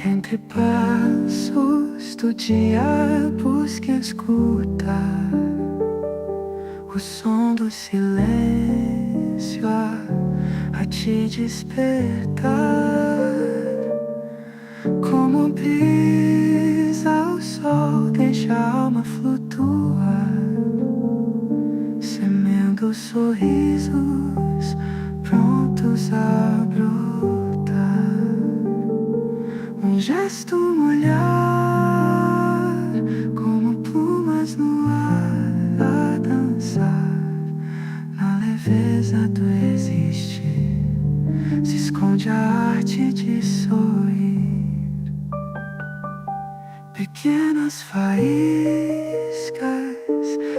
Entre passos do dia busque escutar o som do silêncio a te despertar. Como brisa o sol deixa a alma flutuar, semendo sorrisos prontos a brotar. Um gesto, um olhar, como plumas no ar a dançar. Na leveza do existir se esconde a arte de sorrir. Pequenas faíscas,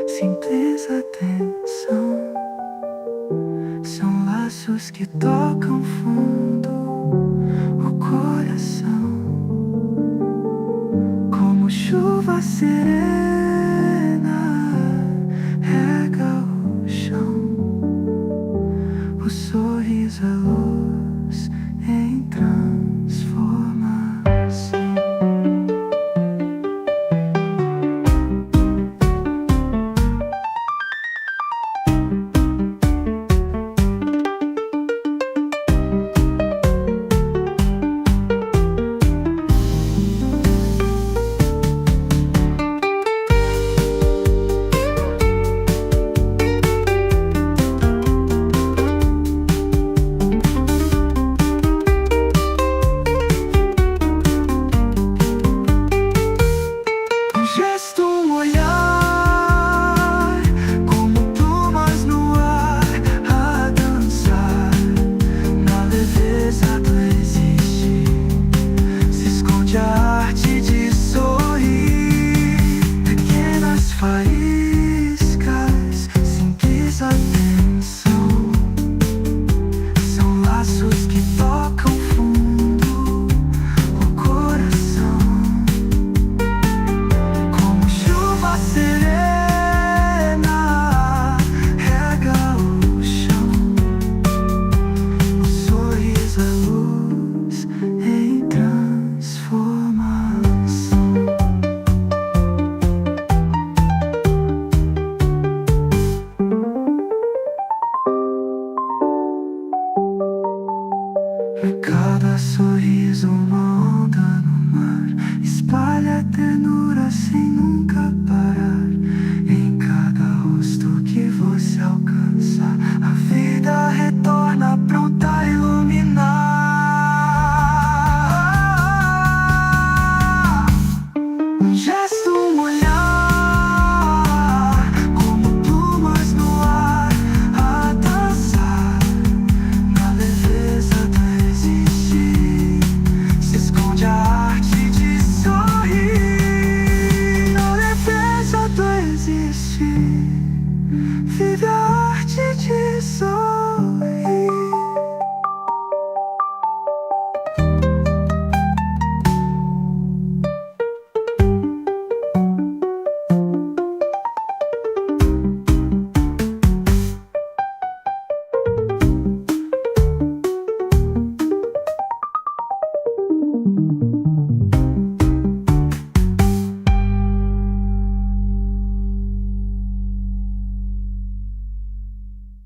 simples atenção, são laços que tocam fundo o coração. Como chuva serena